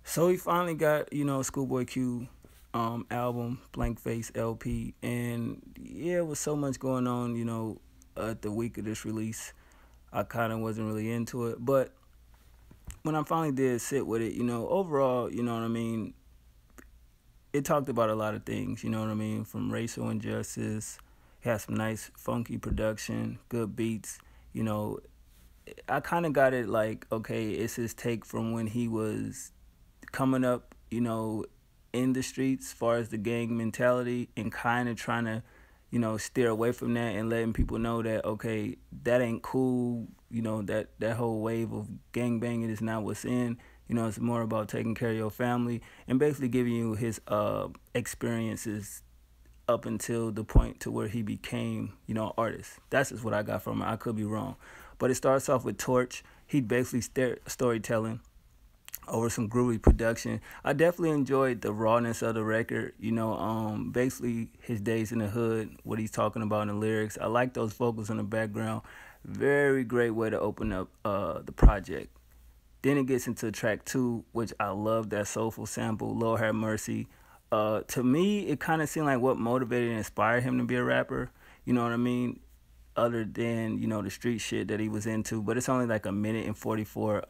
So we finally got, Schoolboy Q album, Blank Face LP, and yeah, it was so much going on, at the week of this release. I kind of wasn't really into it, but when I finally did sit with it, overall, you know what I mean, it talked about a lot of things, you know what I mean, from racial injustice, it had some nice funky production, good beats, you know, I kind of got it like, okay, it's his take from when he was coming up, in the streets as far as the gang mentality and kind of trying to, steer away from that and letting people know that, okay, that ain't cool. That whole wave of gang banging is not what's in. It's more about taking care of your family and basically giving you his experiences up until the point to where he became, artist. That's just what I got from it. I could be wrong. But it starts off with Torch. He basically storytelling over some groovy production. I definitely enjoyed the rawness of the record. Basically his days in the hood, what he's talking about in the lyrics. I like those vocals in the background. Very great way to open up the project. Then it gets into track 2, which I love that soulful sample, Lord Have Mercy. To me, it kind of seemed like what motivated and inspired him to be a rapper. You know what I mean? Other than, the street shit that he was into. But it's only like a minute and 44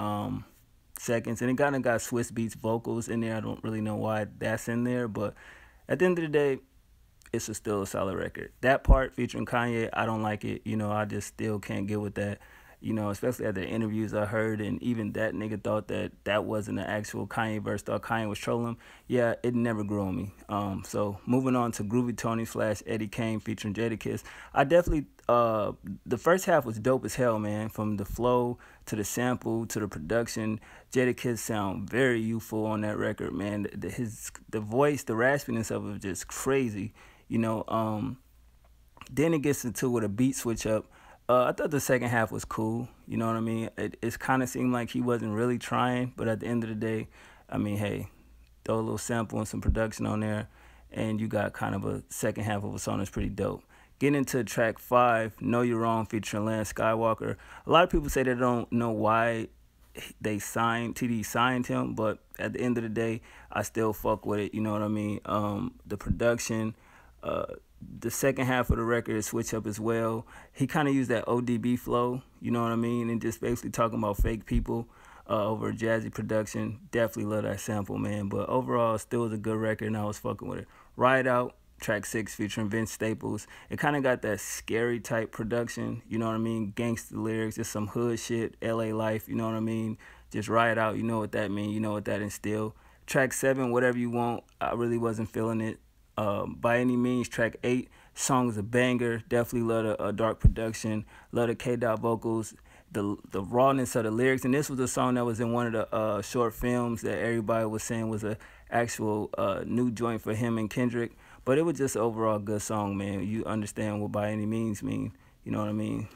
seconds, and it kind of got Swiss Beats vocals in there. I don't really know why that's in there, but at the end of the day, it's still a solid record. That part featuring Kanye, I don't like it. I just still can't get with that. Especially at the interviews I heard, and even that nigga thought that wasn't an actual Kanye verse. Thought Kanye was trolling him. Yeah, it never grew on me. So moving on to Groovy Tony / Eddie Kane featuring Jadakiss. I definitely the first half was dope as hell, man. From the flow to the sample to the production, Jadakiss sound very youthful on that record, man. The voice, the raspiness of it was just crazy. Then it gets into with a beat switch up. I thought the second half was cool. You know what I mean? It kind of seemed like he wasn't really trying, but at the end of the day, I mean, hey, throw a little sample and some production on there, and you got kind of a second half of a song that's pretty dope. Getting into track 5, Know You're Wrong featuring Lance Skywalker. A lot of people say they don't know why TD signed him, but at the end of the day, I still fuck with it. You know what I mean? The production, the second half of the record is switch up as well. He kind of used that ODB flow, you know what I mean, and just basically talking about fake people over jazzy production. Definitely love that sample, man. But overall, still was a good record, and I was fucking with it. Ride Out, track 6 featuring Vince Staples. It kind of got that scary type production, you know what I mean? Gangster lyrics, just some hood shit, LA life, you know what I mean? Just Ride Out, you know what that mean, you know what that instill. Track 7, Whatever You Want, I really wasn't feeling it. By any means. Track 8, song is a banger. Definitely love the dark production. Love the K-Dot vocals. The rawness of the lyrics. And this was a song that was in one of the short films that everybody was saying was a actual new joint for him and Kendrick. But it was just an overall good song, man. You understand what By Any Means mean. You know what I mean?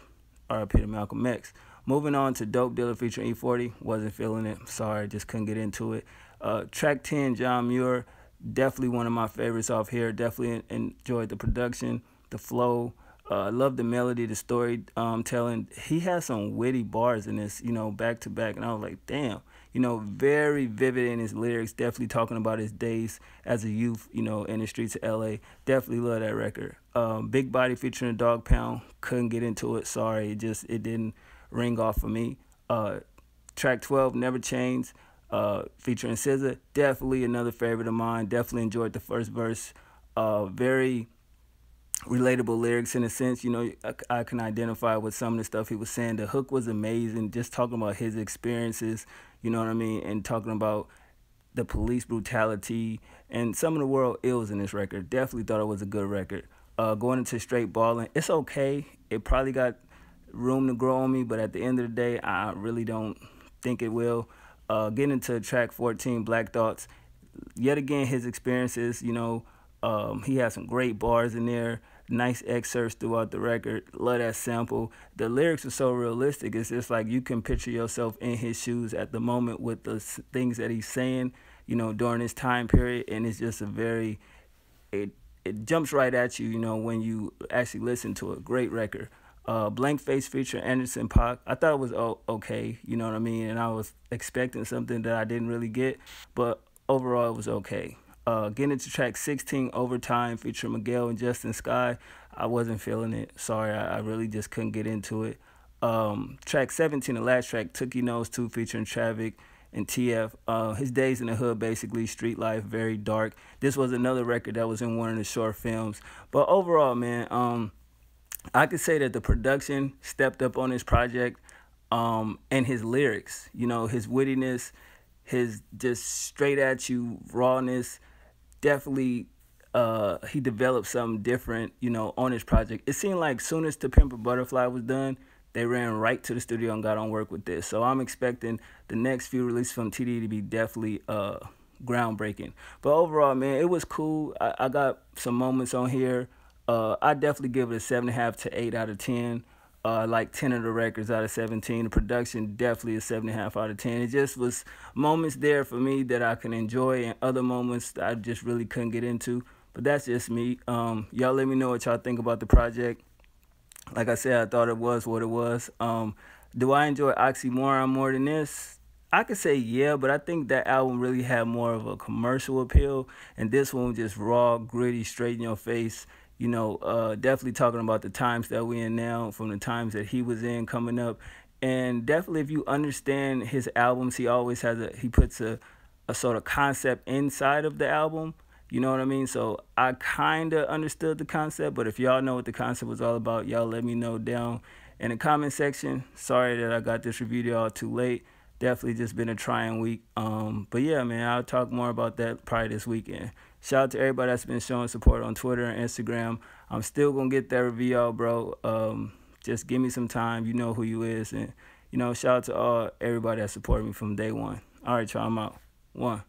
R.I.P. to Malcolm X. Moving on to Dope Dealer featuring E40. Wasn't feeling it. Sorry, just couldn't get into it. Track 10, John Muir. Definitely one of my favorites off here. Definitely enjoyed the production, the flow. I love the melody, the story telling. He has some witty bars in this, back to back. And I was like, damn, very vivid in his lyrics. Definitely talking about his days as a youth, in the streets of LA. Definitely love that record. Big Body featuring Dog Pound. Couldn't get into it. Sorry. It didn't ring off for me. Track 12, Never Change. Featuring SZA, definitely another favorite of mine. Definitely enjoyed the first verse. Very relatable lyrics in a sense. I can identify with some of the stuff he was saying. The hook was amazing, just talking about his experiences, you know what I mean, and talking about the police brutality and some of the world ills in this record. Definitely thought it was a good record. Going into Straight Ballin', it's okay. It probably got room to grow on me, but at the end of the day, I really don't think it will. Getting into track 14, Black Thoughts. Yet again, his experiences, he has some great bars in there. Nice excerpts throughout the record. Love that sample. The lyrics are so realistic. It's just like you can picture yourself in his shoes at the moment with the things that he's saying, during this time period. And it's just it jumps right at you, when you actually listen to it. Great record. Blank Face feature Anderson .Paak. I thought it was okay, you know what I mean? And I was expecting something that I didn't really get, but overall it was okay. Getting into track 16, Overtime, featuring Miguel and Justin Sky. I wasn't feeling it. Sorry, I really just couldn't get into it. Track 17, the last track, Tookie Knows 2, featuring Traffic and TF. His days in the hood, basically, street life, very dark. This was another record that was in one of the short films. But overall, man, I could say that the production stepped up on this project, and his lyrics, you know, his wittiness, his just straight at you rawness, definitely he developed something different, you know, on this project. It seemed like soon as To Pimp a Butterfly was done, they ran right to the studio and got on work with this. So I'm expecting the next few releases from TD to be definitely groundbreaking. But overall, man, it was cool. I got some moments on here. I definitely give it a 7.5 to 8 out of 10. Like 10 of the records out of 17. The production definitely a 7.5 out of 10. It just was moments there for me that I can enjoy, and other moments that I just really couldn't get into. But that's just me. Y'all let me know what y'all think about the project. Like I said, I thought it was what it was. Do I enjoy Oxymoron more than this? I could say yeah, but I think that album really had more of a commercial appeal, and this one was just raw, gritty, straight in your face. You know, definitely talking about the times that we in now, from the times that he was in coming up. And definitely if you understand his albums, he puts a sort of concept inside of the album. You know what I mean? So I kind of understood the concept, but if y'all know what the concept was all about, y'all let me know down in the comment section. Sorry that I got this review to y'all too late. Definitely just been a trying week. But yeah, man, I'll talk more about that probably this weekend. Shout out to everybody that's been showing support on Twitter and Instagram. I'm still going to get that review out, bro. Just give me some time. You know who you is. And, you know, shout out to everybody that supported me from day one. All right, y'all, I'm out. 1.